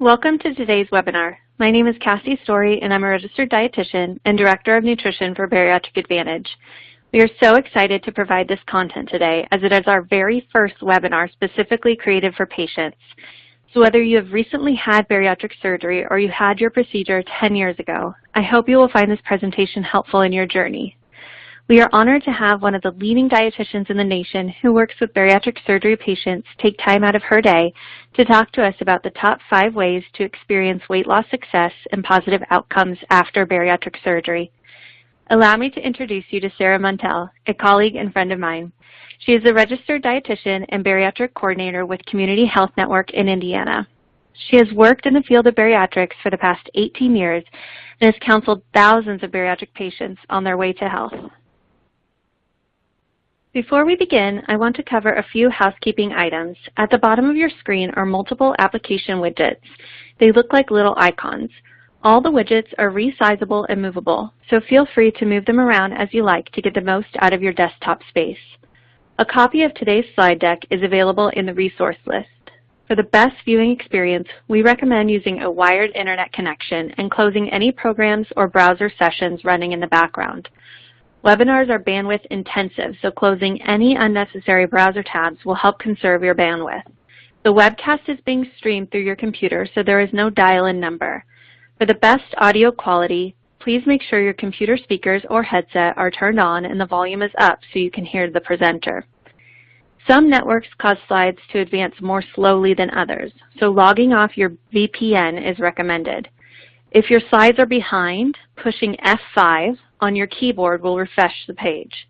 Welcome to today's webinar. My name is Cassie Story, and I'm a registered dietitian and Director of Nutrition for Bariatric Advantage. We are so excited to provide this content today, as it is our very first webinar specifically created for patients. So whether you have recently had bariatric surgery or you had your procedure 10 years ago, I hope you will find this presentation helpful in your journey. We are honored to have one of the leading dietitians in the nation who works with bariatric surgery patients take time out of her day to talk to us about the top 5 ways to experience weight loss success and positive outcomes after bariatric surgery. Allow me to introduce you to Sarah Muntel, a colleague and friend of mine. She is a registered dietitian and bariatric coordinator with Community Health Network in Indiana. She has worked in the field of bariatrics for the past 18 years and has counseled thousands of bariatric patients on their way to health. Before we begin, I want to cover a few housekeeping items. At the bottom of your screen are multiple application widgets. They look like little icons. All the widgets are resizable and movable, so feel free to move them around as you like to get the most out of your desktop space. A copy of today's slide deck is available in the resource list. For the best viewing experience, we recommend using a wired internet connection and closing any programs or browser sessions running in the background. Webinars are bandwidth intensive, so closing any unnecessary browser tabs will help conserve your bandwidth. The webcast is being streamed through your computer, so there is no dial-in number. For the best audio quality, please make sure your computer speakers or headset are turned on and the volume is up so you can hear the presenter. Some networks cause slides to advance more slowly than others, so logging off your VPN is recommended. If your slides are behind, pushing F5 on your keyboard will refresh the page.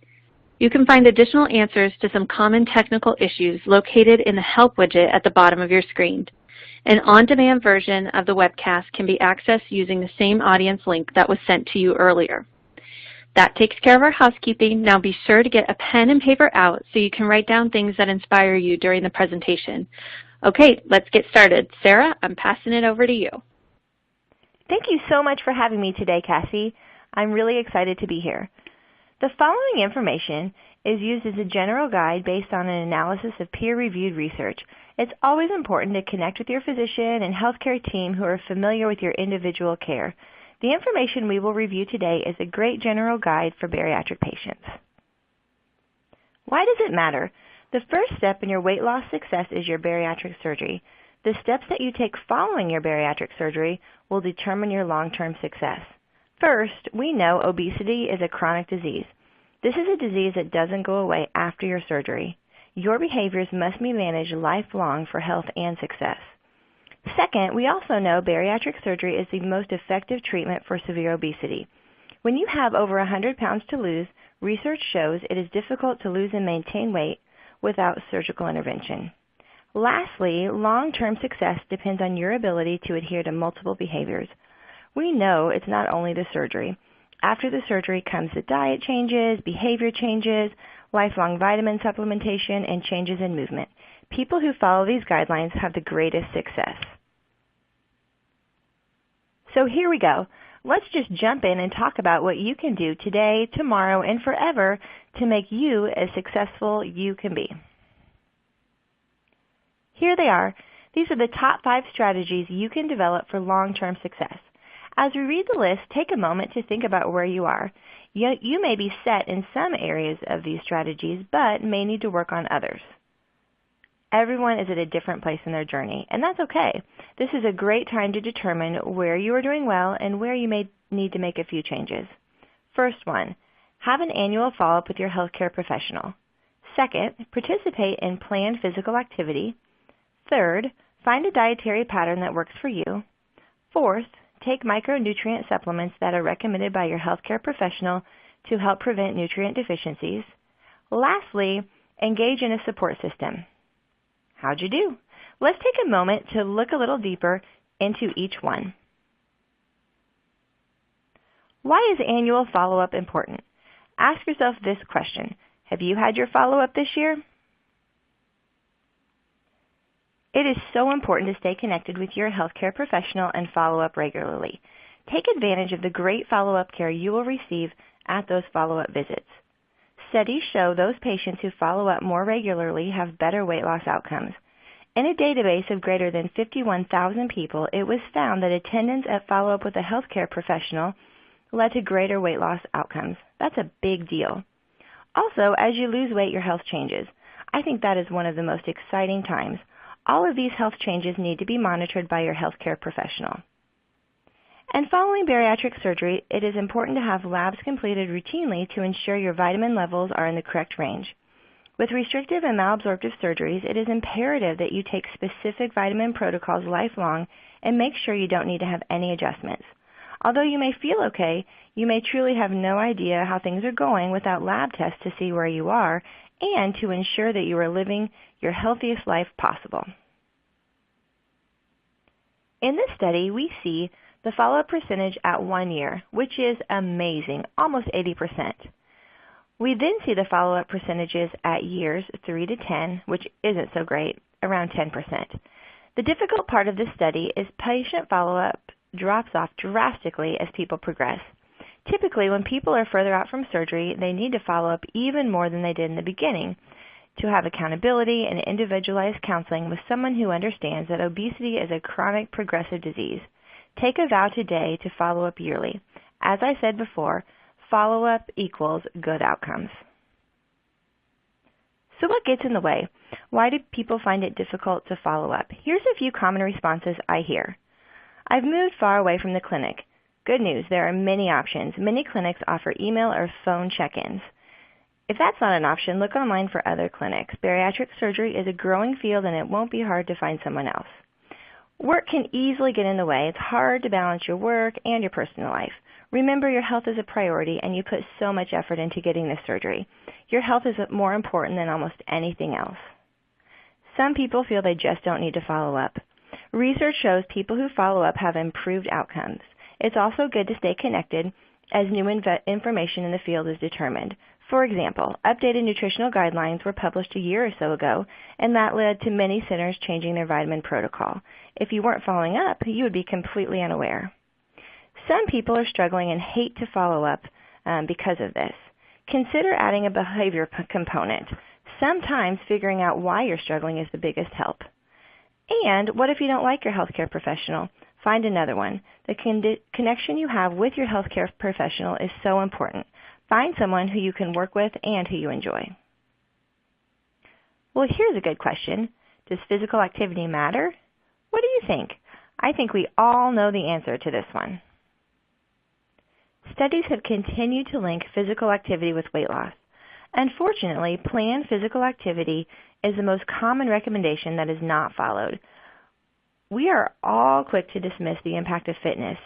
You can find additional answers to some common technical issues located in the Help widget at the bottom of your screen. An on-demand version of the webcast can be accessed using the same audience link that was sent to you earlier. That takes care of our housekeeping. Now be sure to get a pen and paper out so you can write down things that inspire you during the presentation. Okay, let's get started. Sarah, I'm passing it over to you. Thank you so much for having me today, Cassie. I'm really excited to be here. The following information is used as a general guide based on an analysis of peer-reviewed research. It's always important to connect with your physician and healthcare team who are familiar with your individual care. The information we will review today is a great general guide for bariatric patients. Why does it matter? The first step in your weight loss success is your bariatric surgery. The steps that you take following your bariatric surgery will determine your long-term success. First, we know obesity is a chronic disease. This is a disease that doesn't go away after your surgery. Your behaviors must be managed lifelong for health and success. Second, we also know bariatric surgery is the most effective treatment for severe obesity. When you have over 100 pounds to lose, research shows it is difficult to lose and maintain weight without surgical intervention. Lastly, long-term success depends on your ability to adhere to multiple behaviors. We know it's not only the surgery. After the surgery comes the diet changes, behavior changes, lifelong vitamin supplementation, and changes in movement. People who follow these guidelines have the greatest success. So here we go. Let's just jump in and talk about what you can do today, tomorrow, and forever to make you as successful you can be. Here they are. These are the top 5 strategies you can develop for long-term success. As we read the list, take a moment to think about where you are. You may be set in some areas of these strategies, but may need to work on others. Everyone is at a different place in their journey, and that's okay. This is a great time to determine where you are doing well and where you may need to make a few changes. First one, have an annual follow-up with your healthcare professional. Second, participate in planned physical activity. Third, find a dietary pattern that works for you. Fourth, take micronutrient supplements that are recommended by your healthcare professional to help prevent nutrient deficiencies. Lastly, engage in a support system. How'd you do? Let's take a moment to look a little deeper into each one. Why is annual follow-up important? Ask yourself this question. Have you had your follow-up this year? It is so important to stay connected with your healthcare professional and follow up regularly. Take advantage of the great follow-up care you will receive at those follow-up visits. Studies show those patients who follow up more regularly have better weight loss outcomes. In a database of greater than 51,000 people, it was found that attendance at follow-up with a healthcare professional led to greater weight loss outcomes. That's a big deal. Also, as you lose weight, your health changes. I think that is one of the most exciting times. All of these health changes need to be monitored by your healthcare professional. And following bariatric surgery, it is important to have labs completed routinely to ensure your vitamin levels are in the correct range. With restrictive and malabsorptive surgeries, it is imperative that you take specific vitamin protocols lifelong and make sure you don't need to have any adjustments. Although you may feel okay, you may truly have no idea how things are going without lab tests to see where you are and to ensure that you are living your healthiest life possible. In this study, we see the follow-up percentage at 1 year, which is amazing, almost 80%. We then see the follow-up percentages at years 3 to 10, which isn't so great, around 10%. The difficult part of this study is patient follow-up drops off drastically as people progress. Typically, when people are further out from surgery, they need to follow up even more than they did in the beginning to have accountability and individualized counseling with someone who understands that obesity is a chronic progressive disease. Take a vow today to follow up yearly. As I said before, follow-up equals good outcomes. So what gets in the way? Why do people find it difficult to follow up? Here's a few common responses I hear. I've moved far away from the clinic. Good news, there are many options. Many clinics offer email or phone check-ins. If that's not an option, look online for other clinics. Bariatric surgery is a growing field and it won't be hard to find someone else. Work can easily get in the way. It's hard to balance your work and your personal life. Remember, your health is a priority and you put so much effort into getting this surgery. Your health is more important than almost anything else. Some people feel they just don't need to follow up. Research shows people who follow up have improved outcomes. It's also good to stay connected as new information in the field is determined. For example, updated nutritional guidelines were published a year or so ago, and that led to many centers changing their vitamin protocol. If you weren't following up, you would be completely unaware. Some people are struggling and hate to follow up because of this. Consider adding a behavior component. Sometimes figuring out why you're struggling is the biggest help. And what if you don't like your healthcare professional? Find another one. The connection you have with your healthcare professional is so important. Find someone who you can work with and who you enjoy. Well, here's a good question. Does physical activity matter? What do you think? I think we all know the answer to this one. Studies have continued to link physical activity with weight loss. Unfortunately, planned physical activity is the most common recommendation that is not followed. We are all quick to dismiss the impact of fitness.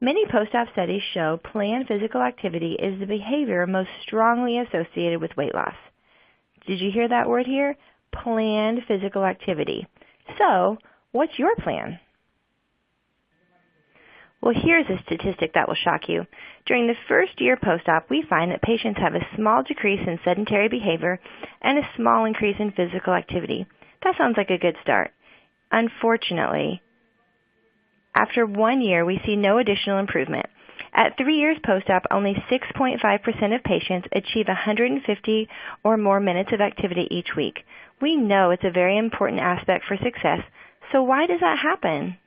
Many post-op studies show planned physical activity is the behavior most strongly associated with weight loss. Did you hear that word here? Planned physical activity. So, what's your plan? Well, here's a statistic that will shock you. During the first year post-op, we find that patients have a small decrease in sedentary behavior and a small increase in physical activity. That sounds like a good start. Unfortunately, after 1 year, we see no additional improvement. At 3 years post-op, only 6.5% of patients achieve 150 or more minutes of activity each week. We know it's a very important aspect for success, so why does that happen?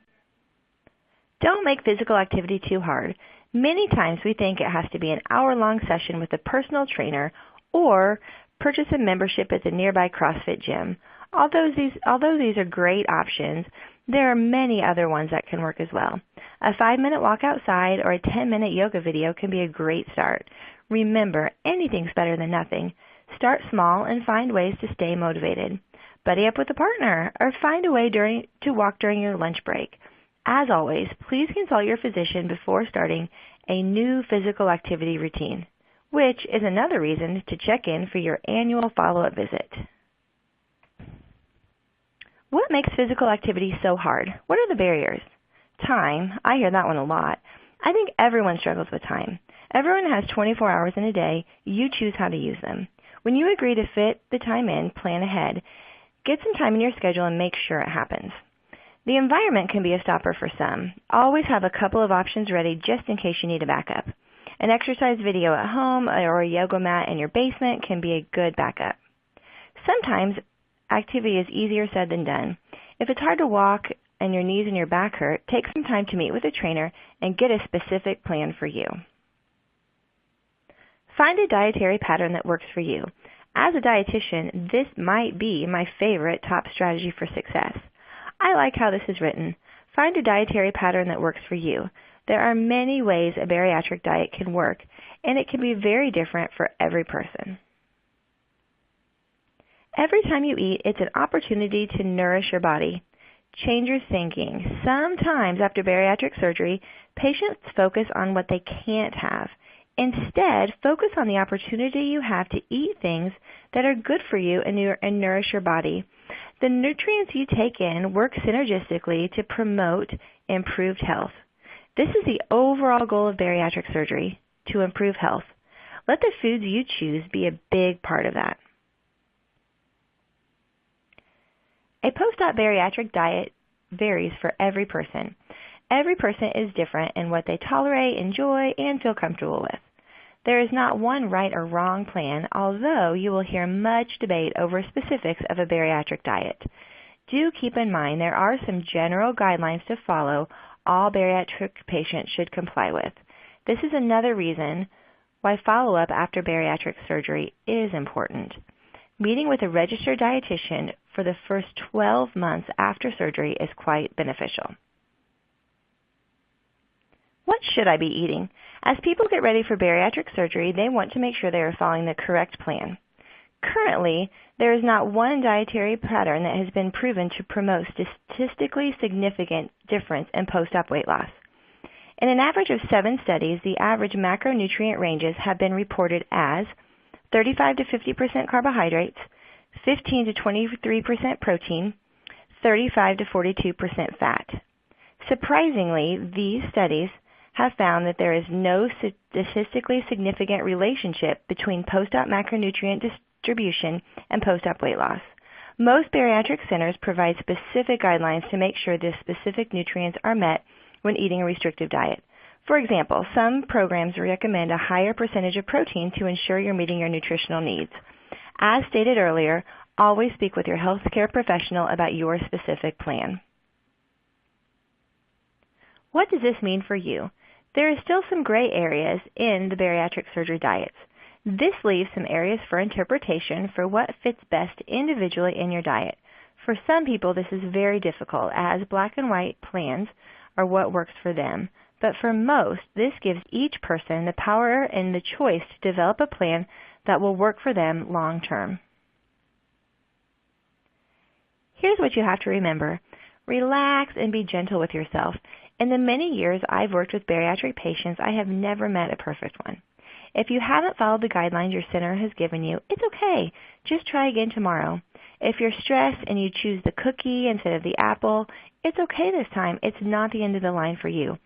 Don't make physical activity too hard. Many times we think it has to be an hour-long session with a personal trainer or purchase a membership at the nearby CrossFit gym. Although these are great options, there are many other ones that can work as well. A 5-minute walk outside or a 10-minute yoga video can be a great start. Remember, anything's better than nothing. Start small and find ways to stay motivated. Buddy up with a partner or find a way to walk during your lunch break. As always, please consult your physician before starting a new physical activity routine, which is another reason to check in for your annual follow-up visit. What makes physical activity so hard? What are the barriers? Time. I hear that one a lot. I think everyone struggles with time. Everyone has 24 hours in a day. You choose how to use them. When you agree to fit the time in, plan ahead. Get some time in your schedule and make sure it happens. The environment can be a stopper for some. Always have a couple of options ready just in case you need a backup. An exercise video at home or a yoga mat in your basement can be a good backup. Sometimes activity is easier said than done. If it's hard to walk and your knees and your back hurt, take some time to meet with a trainer and get a specific plan for you. Find a dietary pattern that works for you. As a dietitian, this might be my favorite top strategy for success. I like how this is written. Find a dietary pattern that works for you. There are many ways a bariatric diet can work, and it can be very different for every person. Every time you eat, it's an opportunity to nourish your body. Change your thinking. Sometimes after bariatric surgery, patients focus on what they can't have. Instead, focus on the opportunity you have to eat things that are good for you and nourish your body. The nutrients you take in work synergistically to promote improved health. This is the overall goal of bariatric surgery, to improve health. Let the foods you choose be a big part of that. A post-op bariatric diet varies for every person. Every person is different in what they tolerate, enjoy, and feel comfortable with. There is not one right or wrong plan, although you will hear much debate over specifics of a bariatric diet. Do keep in mind there are some general guidelines to follow all bariatric patients should comply with. This is another reason why follow-up after bariatric surgery is important. Meeting with a registered dietitian for the first 12 months after surgery is quite beneficial. What should I be eating? As people get ready for bariatric surgery, they want to make sure they are following the correct plan. Currently, there is not one dietary pattern that has been proven to promote statistically significant difference in post-op weight loss. In an average of 7 studies, the average macronutrient ranges have been reported as 35 to 50% carbohydrates, 15 to 23% protein, 35 to 42% fat. Surprisingly, these studies have found that there is no statistically significant relationship between post-op macronutrient distribution and post-op weight loss. Most bariatric centers provide specific guidelines to make sure the specific nutrients are met when eating a restrictive diet. For example, some programs recommend a higher percentage of protein to ensure you're meeting your nutritional needs. As stated earlier, always speak with your healthcare professional about your specific plan. What does this mean for you? There is still some gray areas in the bariatric surgery diets. This leaves some areas for interpretation for what fits best individually in your diet. For some people, this is very difficult, as black and white plans are what works for them. But for most, this gives each person the power and the choice to develop a plan that will work for them long term. Here's what you have to remember. Relax and be gentle with yourself. In the many years I've worked with bariatric patients, I have never met a perfect one. If you haven't followed the guidelines your center has given you, it's okay. Just try again tomorrow. If you're stressed and you choose the cookie instead of the apple, it's okay this time. It's not the end of the line for you.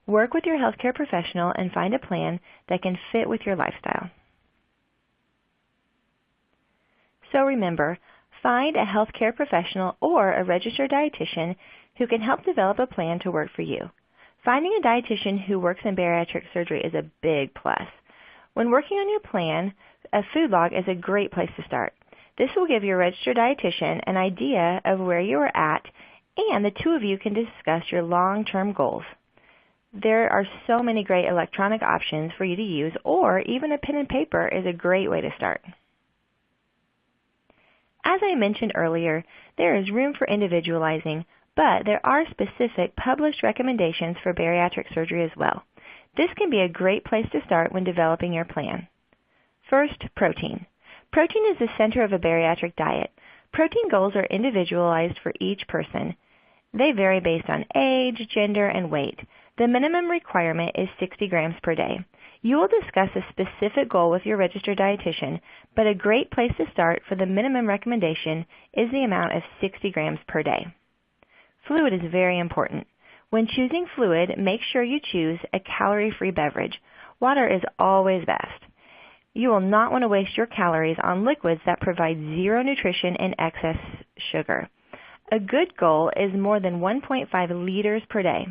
Work with your healthcare professional and find a plan that can fit with your lifestyle. So remember, find a healthcare professional or a registered dietitian who can help develop a plan to work for you. Finding a dietitian who works in bariatric surgery is a big plus. When working on your plan, a food log is a great place to start. This will give your registered dietitian an idea of where you are at, and the two of you can discuss your long-term goals. There are so many great electronic options for you to use, or even a pen and paper is a great way to start. As I mentioned earlier, there is room for individualizing, but there are specific published recommendations for bariatric surgery as well. This can be a great place to start when developing your plan. First, protein. Protein is the center of a bariatric diet. Protein goals are individualized for each person. They vary based on age, gender, and weight. The minimum requirement is 60 grams per day. You will discuss a specific goal with your registered dietitian, but a great place to start for the minimum recommendation is the amount of 60 grams per day. Fluid is very important. When choosing fluid, make sure you choose a calorie-free beverage. Water is always best. You will not want to waste your calories on liquids that provide zero nutrition and excess sugar. A good goal is more than 1.5 liters per day.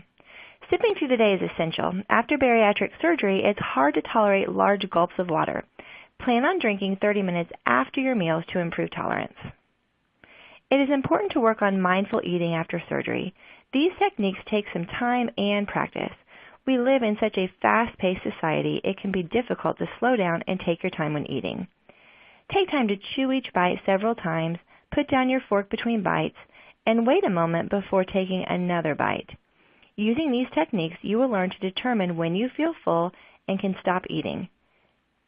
Sipping through the day is essential. After bariatric surgery, it's hard to tolerate large gulps of water. Plan on drinking 30 minutes after your meals to improve tolerance. It is important to work on mindful eating after surgery. These techniques take some time and practice. We live in such a fast-paced society, it can be difficult to slow down and take your time when eating. Take time to chew each bite several times, put down your fork between bites, and wait a moment before taking another bite. Using these techniques, you will learn to determine when you feel full and can stop eating.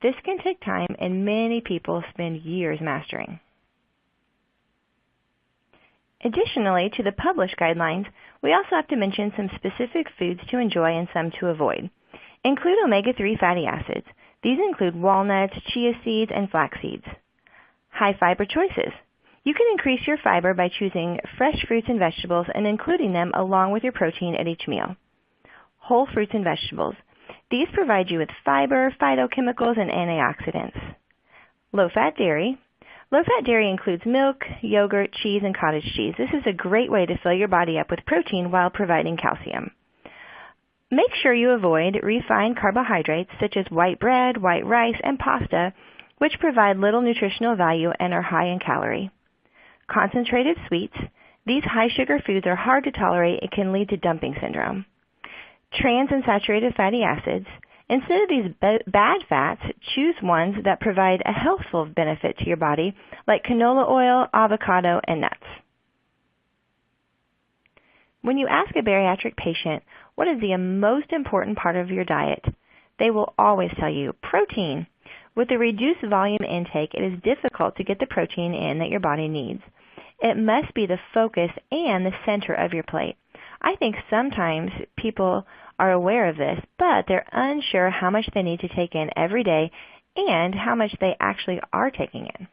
This can take time, and many people spend years mastering. Additionally to the published guidelines, we also have to mention some specific foods to enjoy and some to avoid. Include omega-3 fatty acids. These include walnuts, chia seeds, and flax seeds. High fiber choices. You can increase your fiber by choosing fresh fruits and vegetables and including them along with your protein at each meal. Whole fruits and vegetables. These provide you with fiber, phytochemicals, and antioxidants. Low-fat dairy. Low-fat dairy includes milk, yogurt, cheese, and cottage cheese. This is a great way to fill your body up with protein while providing calcium. Make sure you avoid refined carbohydrates such as white bread, white rice, and pasta, which provide little nutritional value and are high in calorie. Concentrated sweets. These high-sugar foods are hard to tolerate. It can lead to dumping syndrome. Trans and saturated fatty acids. Instead of these bad fats, choose ones that provide a healthful benefit to your body, like canola oil, avocado, and nuts. When you ask a bariatric patient, what is the most important part of your diet? They will always tell you, protein. With the reduced volume intake, it is difficult to get the protein in that your body needs. It must be the focus and the center of your plate. I think sometimes people are aware of this, but they're unsure how much they need to take in every day and how much they actually are taking in.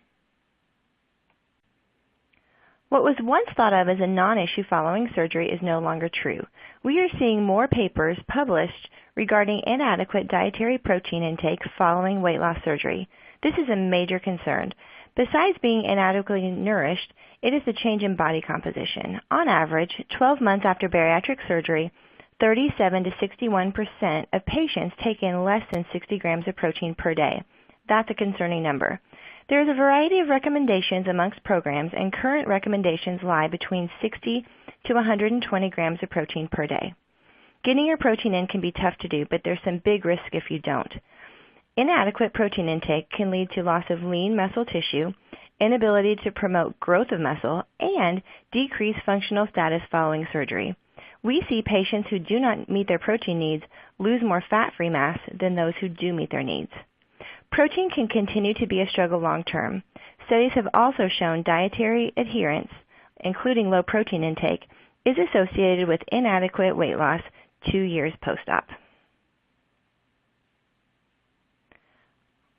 What was once thought of as a non-issue following surgery is no longer true. We are seeing more papers published regarding inadequate dietary protein intake following weight loss surgery. This is a major concern. Besides being inadequately nourished, it is the change in body composition. On average, 12 months after bariatric surgery, 37 to 61% of patients take in less than 60 grams of protein per day. That's a concerning number. There is a variety of recommendations amongst programs, and current recommendations lie between 60 to 120 grams of protein per day. Getting your protein in can be tough to do, but there's some big risk if you don't. Inadequate protein intake can lead to loss of lean muscle tissue, inability to promote growth of muscle, and decreased functional status following surgery. We see patients who do not meet their protein needs lose more fat-free mass than those who do meet their needs. Protein can continue to be a struggle long-term. Studies have also shown dietary adherence, including low protein intake, is associated with inadequate weight loss 2 years post-op.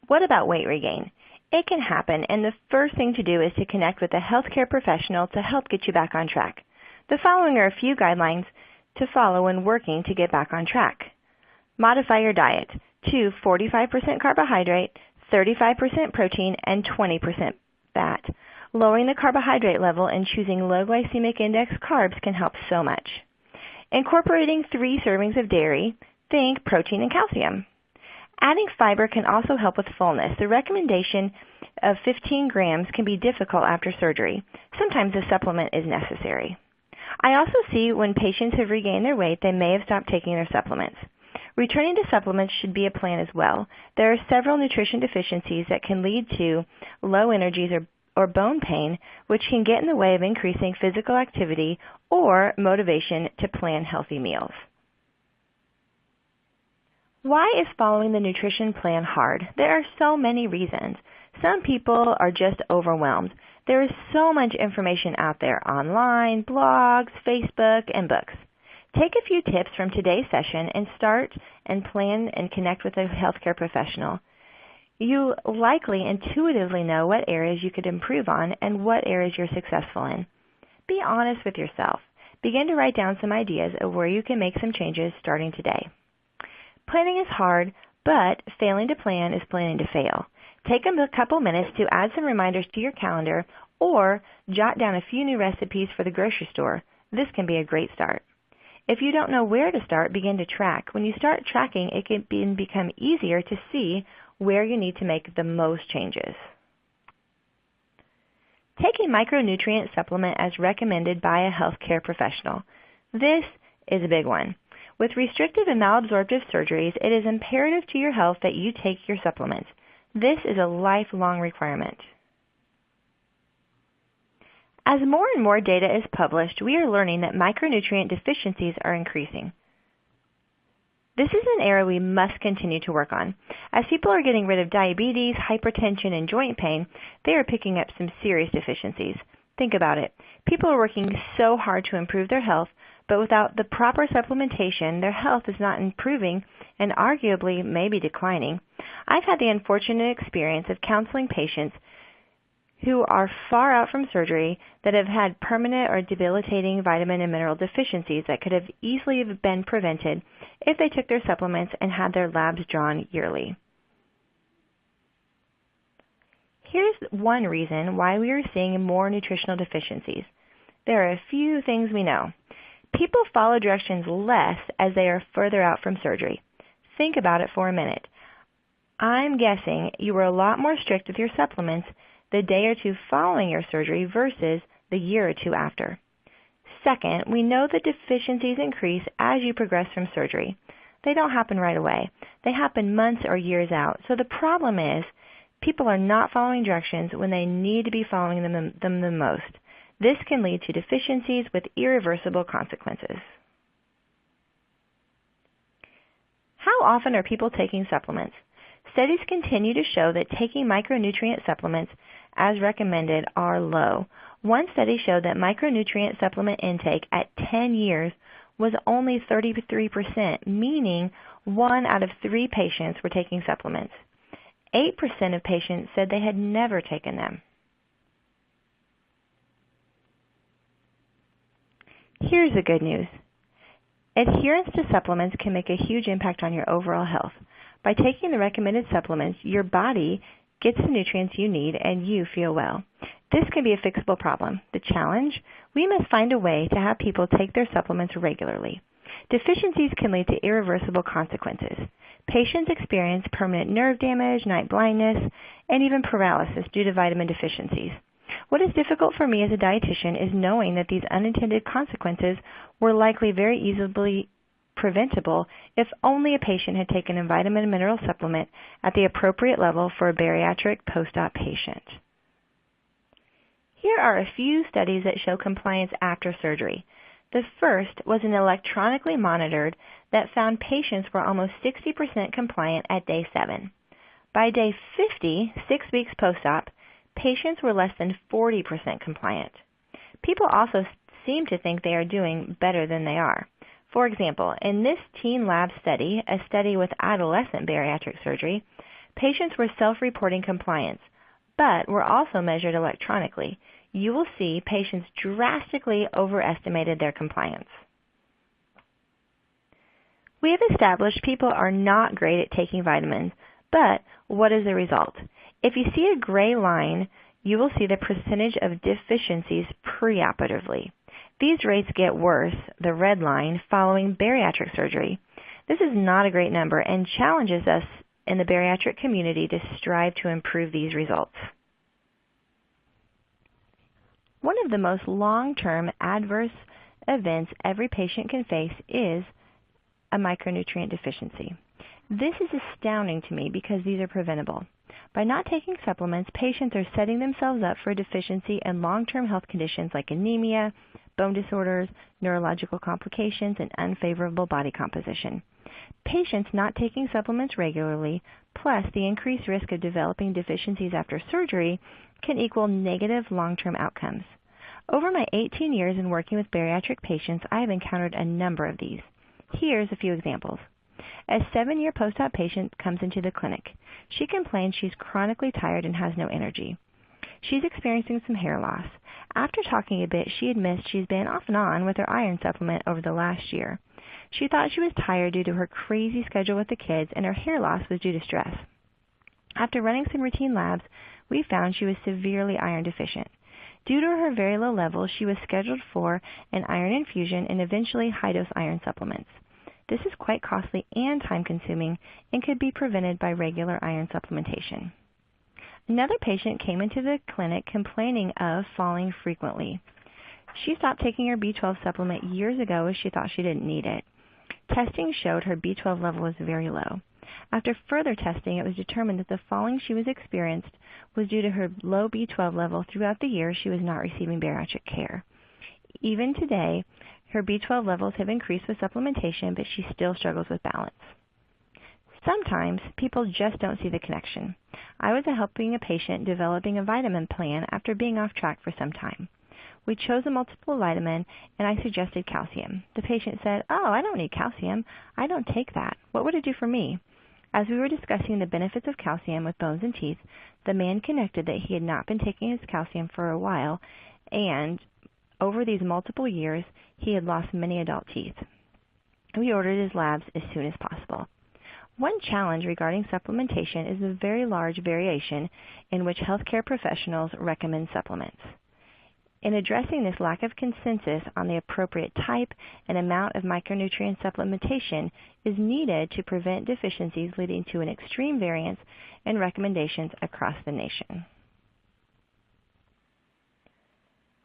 What about weight regain? It can happen, and the first thing to do is to connect with a healthcare professional to help get you back on track. The following are a few guidelines to follow when working to get back on track. Modify your diet to 45% carbohydrate, 35% protein, and 20% fat. Lowering the carbohydrate level and choosing low glycemic index carbs can help so much. Incorporating 3 servings of dairy, think protein and calcium. Adding fiber can also help with fullness. The recommendation of 15 grams can be difficult after surgery. Sometimes a supplement is necessary. I also see when patients have regained their weight, they may have stopped taking their supplements. Returning to supplements should be a plan as well. There are several nutrition deficiencies that can lead to low energies or bone pain, which can get in the way of increasing physical activity or motivation to plan healthy meals. Why is following the nutrition plan hard? There are so many reasons. Some people are just overwhelmed. There is so much information out there online, blogs, Facebook, and books. Take a few tips from today's session and start and plan and connect with a healthcare professional. You likely intuitively know what areas you could improve on and what areas you're successful in. Be honest with yourself. Begin to write down some ideas of where you can make some changes starting today. Planning is hard, but failing to plan is planning to fail. Take a couple minutes to add some reminders to your calendar or jot down a few new recipes for the grocery store. This can be a great start. If you don't know where to start, begin to track. When you start tracking, it can become easier to see where you need to make the most changes. Take a micronutrient supplement as recommended by a healthcare professional. This is a big one. With restrictive and malabsorptive surgeries, it is imperative to your health that you take your supplements. This is a lifelong requirement. As more and more data is published, we are learning that micronutrient deficiencies are increasing. This is an area we must continue to work on. As people are getting rid of diabetes, hypertension, and joint pain, they are picking up some serious deficiencies. Think about it. People are working so hard to improve their health, but without the proper supplementation, their health is not improving and arguably may be declining. I've had the unfortunate experience of counseling patients who are far out from surgery that have had permanent or debilitating vitamin and mineral deficiencies that could have easily been prevented if they took their supplements and had their labs drawn yearly. Here's one reason why we are seeing more nutritional deficiencies. There are a few things we know. People follow directions less as they are further out from surgery. Think about it for a minute. I'm guessing you were a lot more strict with your supplements the day or two following your surgery versus the year or two after. Second, we know that deficiencies increase as you progress from surgery. They don't happen right away. They happen months or years out. So the problem is people are not following directions when they need to be following them the most. This can lead to deficiencies with irreversible consequences. How often are people taking supplements? Studies continue to show that taking micronutrient supplements as recommended are low. One study showed that micronutrient supplement intake at 10 years was only 33%, meaning 1 out of 3 patients were taking supplements. 8% of patients said they had never taken them. Here's the good news. Adherence to supplements can make a huge impact on your overall health. By taking the recommended supplements, your body gets the nutrients you need and you feel well. This can be a fixable problem. The challenge? We must find a way to have people take their supplements regularly. Deficiencies can lead to irreversible consequences. Patients experience permanent nerve damage, night blindness, and even paralysis due to vitamin deficiencies. What is difficult for me as a dietitian is knowing that these unintended consequences were likely very easily preventable if only a patient had taken a vitamin and mineral supplement at the appropriate level for a bariatric post-op patient. Here are a few studies that show compliance after surgery. The first was an electronically monitored that found patients were almost 60% compliant at day 7. By day 50, 6 weeks post-op, patients were less than 40% compliant. People also seem to think they are doing better than they are. For example, in this teen lab study, a study with adolescent bariatric surgery, patients were self-reporting compliance, but were also measured electronically. You will see patients drastically overestimated their compliance. We have established people are not great at taking vitamins, but what is the result? If you see a gray line, you will see the percentage of deficiencies preoperatively. These rates get worse, the red line, following bariatric surgery. This is not a great number and challenges us in the bariatric community to strive to improve these results. One of the most long-term adverse events every patient can face is a micronutrient deficiency. This is astounding to me because these are preventable. By not taking supplements, patients are setting themselves up for a deficiency in long-term health conditions like anemia, bone disorders, neurological complications, and unfavorable body composition. Patients not taking supplements regularly, plus the increased risk of developing deficiencies after surgery, can equal negative long-term outcomes. Over my 18 years in working with bariatric patients, I have encountered a number of these. Here's a few examples. A 7-year post-op patient comes into the clinic. She complains she's chronically tired and has no energy. She's experiencing some hair loss. After talking a bit, she admits she's been off and on with her iron supplement over the last year. She thought she was tired due to her crazy schedule with the kids, and her hair loss was due to stress. After running some routine labs, we found she was severely iron deficient. Due to her very low levels, she was scheduled for an iron infusion and eventually high-dose iron supplements. This is quite costly and time-consuming and could be prevented by regular iron supplementation. Another patient came into the clinic complaining of falling frequently. She stopped taking her B12 supplement years ago as she thought she didn't need it. Testing showed her B12 level was very low. After further testing, it was determined that the falling she was experienced was due to her low B12 level throughout the year she was not receiving bariatric care. Even today, her B12 levels have increased with supplementation, but she still struggles with balance. Sometimes people just don't see the connection. I was helping a patient developing a vitamin plan after being off track for some time. We chose a multiple vitamin, and I suggested calcium. The patient said, "Oh, I don't need calcium. I don't take that. What would it do for me?" As we were discussing the benefits of calcium with bones and teeth, the man connected that he had not been taking his calcium for a while, and over these multiple years, he had lost many adult teeth. We ordered his labs as soon as possible. One challenge regarding supplementation is the very large variation in which healthcare professionals recommend supplements. In addressing this lack of consensus on the appropriate type and amount of micronutrient supplementation is needed to prevent deficiencies leading to an extreme variance in recommendations across the nation.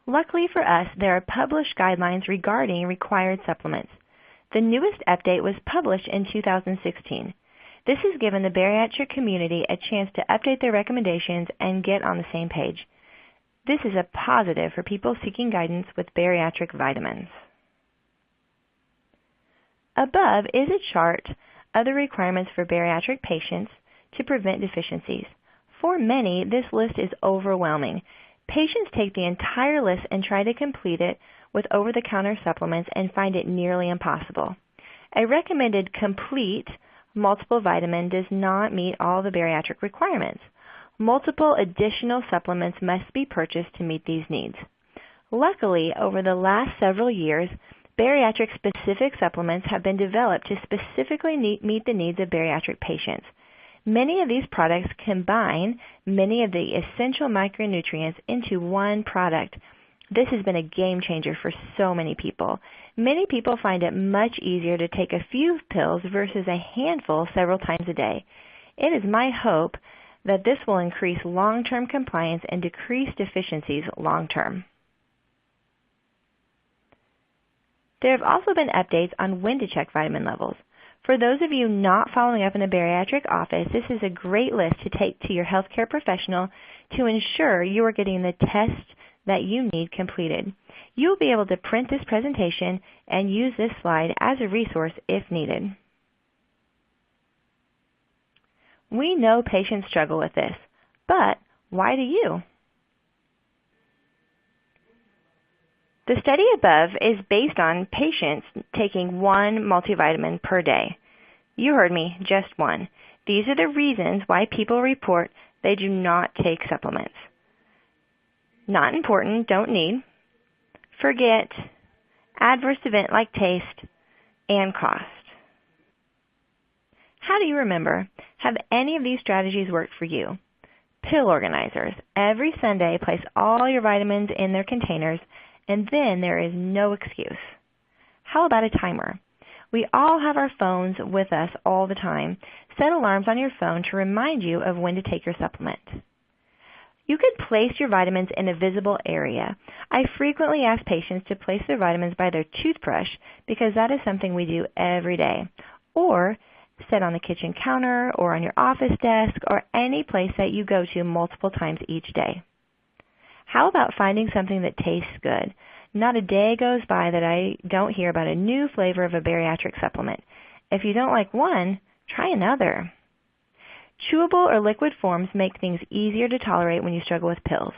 Luckily for us, there are published guidelines regarding required supplements. The newest update was published in 2016. This has given the bariatric community a chance to update their recommendations and get on the same page. This is a positive for people seeking guidance with bariatric vitamins. Above is a chart of the requirements for bariatric patients to prevent deficiencies. For many, this list is overwhelming. Patients take the entire list and try to complete it with over-the-counter supplements and find it nearly impossible. A recommended complete multiple vitamin does not meet all the bariatric requirements. Multiple additional supplements must be purchased to meet these needs. Luckily, over the last several years, bariatric-specific supplements have been developed to specifically meet the needs of bariatric patients. Many of these products combine many of the essential micronutrients into one product. This has been a game changer for so many people. Many people find it much easier to take a few pills versus a handful several times a day. It is my hope that this will increase long-term compliance and decrease deficiencies long-term. There have also been updates on when to check vitamin levels. For those of you not following up in a bariatric office, this is a great list to take to your healthcare professional to ensure you are getting the tests that you need completed. You will be able to print this presentation and use this slide as a resource if needed. We know patients struggle with this, but why do you? The study above is based on patients taking one multivitamin per day. You heard me, just one. These are the reasons why people report they do not take supplements. Not important, don't need, forget, adverse event like taste, and cost. How do you remember? Have any of these strategies worked for you? Pill organizers. Every Sunday, place all your vitamins in their containers, and then there is no excuse. How about a timer? We all have our phones with us all the time. Set alarms on your phone to remind you of when to take your supplement. You could place your vitamins in a visible area. I frequently ask patients to place their vitamins by their toothbrush because that is something we do every day. Or set on the kitchen counter or on your office desk or any place that you go to multiple times each day. How about finding something that tastes good? Not a day goes by that I don't hear about a new flavor of a bariatric supplement. If you don't like one, try another. Chewable or liquid forms make things easier to tolerate when you struggle with pills.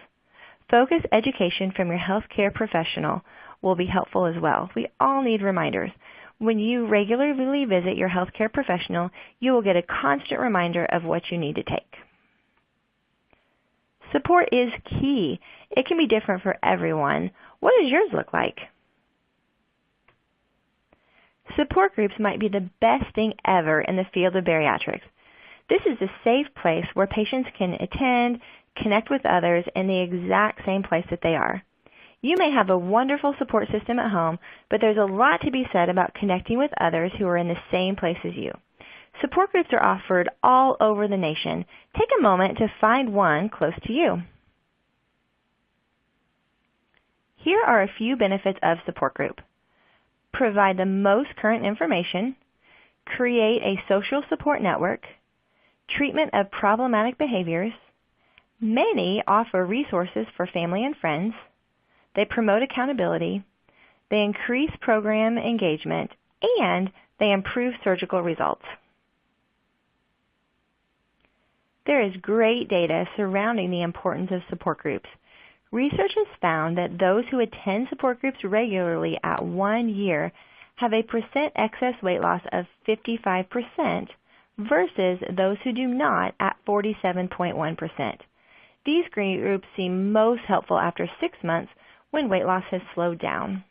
Focus education from your healthcare professional will be helpful as well. We all need reminders. When you regularly visit your healthcare professional, you will get a constant reminder of what you need to take. Support is key. It can be different for everyone. What does yours look like? Support groups might be the best thing ever in the field of bariatrics. This is a safe place where patients can attend, connect with others in the exact same place that they are. You may have a wonderful support system at home, but there's a lot to be said about connecting with others who are in the same place as you. Support groups are offered all over the nation. Take a moment to find one close to you. Here are a few benefits of support group. Provide the most current information, create a social support network, treatment of problematic behaviors. Many offer resources for family and friends. They promote accountability. They increase program engagement, and they improve surgical results. There is great data surrounding the importance of support groups. Research has found that those who attend support groups regularly at 1 year have a percent excess weight loss of 55% versus those who do not at 47.1%. These groups seem most helpful after 6 months when weight loss has slowed down.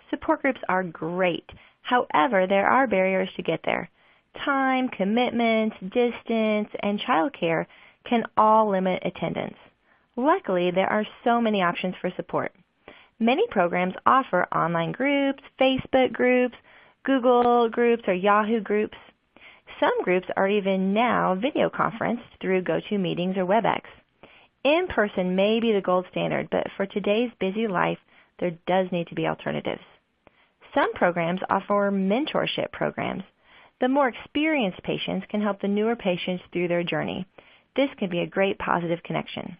Support groups are great. However, there are barriers to get there. Time, commitment, distance, and childcare can all limit attendance. Luckily, there are so many options for support. Many programs offer online groups, Facebook groups, Google groups, or Yahoo groups. Some groups are even now video conferenced through GoToMeetings or WebEx. In-person may be the gold standard, but for today's busy life, there does need to be alternatives. Some programs offer mentorship programs. The more experienced patients can help the newer patients through their journey. This can be a great positive connection.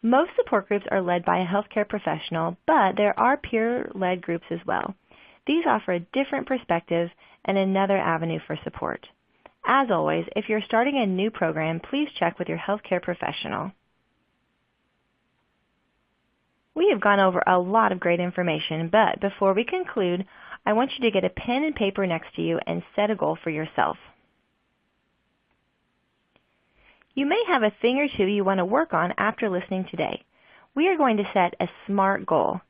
Most support groups are led by a healthcare professional, but there are peer-led groups as well. These offer a different perspective and another avenue for support. As always, if you're starting a new program, please check with your healthcare professional. We have gone over a lot of great information, but before we conclude, I want you to get a pen and paper next to you and set a goal for yourself. You may have a thing or two you want to work on after listening today. We are going to set a SMART goal.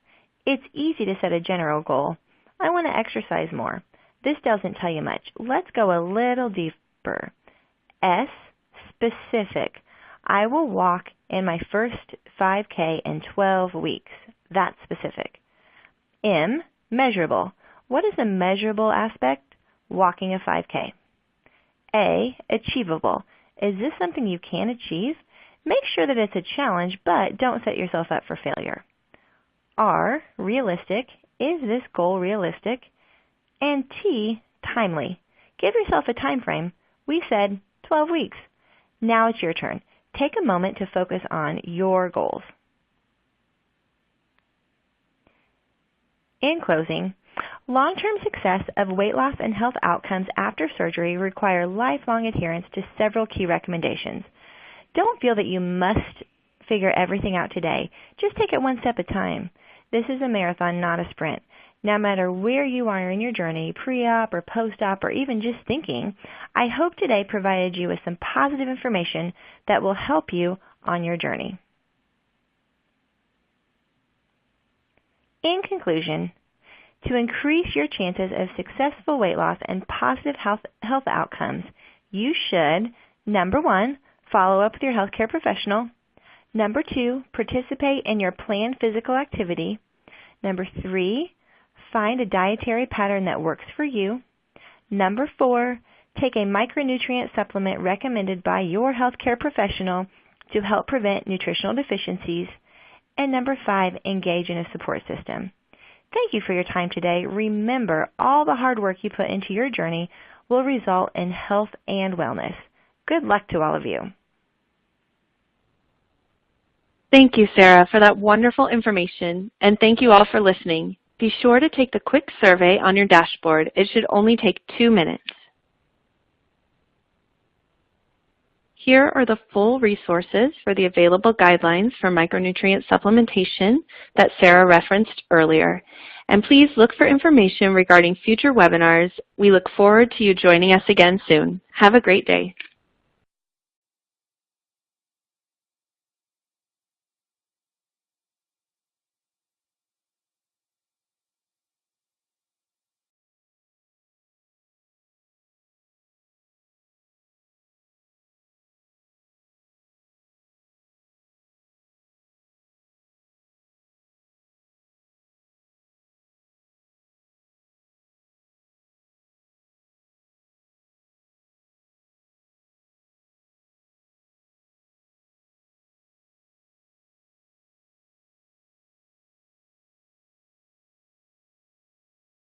It's easy to set a general goal. I want to exercise more. This doesn't tell you much. Let's go a little deeper. S, specific. I will walk in my first 5K in 12 weeks. That's specific. M, measurable. What is the measurable aspect? Walking a 5K. A, achievable. Is this something you can achieve? Make sure that it's a challenge, but don't set yourself up for failure. R, realistic. Is this goal realistic? And T, timely. Give yourself a time frame. We said 12 weeks. Now it's your turn. Take a moment to focus on your goals. In closing, long-term success of weight loss and health outcomes after surgery require lifelong adherence to several key recommendations. Don't feel that you must figure everything out today. Just take it one step at a time. This is a marathon, not a sprint. No matter where you are in your journey, pre-op or post-op or even just thinking, I hope today provided you with some positive information that will help you on your journey. In conclusion, to increase your chances of successful weight loss and positive health outcomes, you should, number 1, follow up with your healthcare professional. Number 2, participate in your planned physical activity. Number 3, find a dietary pattern that works for you. Number 4, take a micronutrient supplement recommended by your healthcare professional to help prevent nutritional deficiencies. And number 5, engage in a support system. Thank you for your time today. Remember, all the hard work you put into your journey will result in health and wellness. Good luck to all of you. Thank you, Sarah, for that wonderful information, and thank you all for listening. Be sure to take the quick survey on your dashboard. It should only take 2 minutes. Here are the full resources for the available guidelines for micronutrient supplementation that Sarah referenced earlier. And please look for information regarding future webinars. We look forward to you joining us again soon. Have a great day.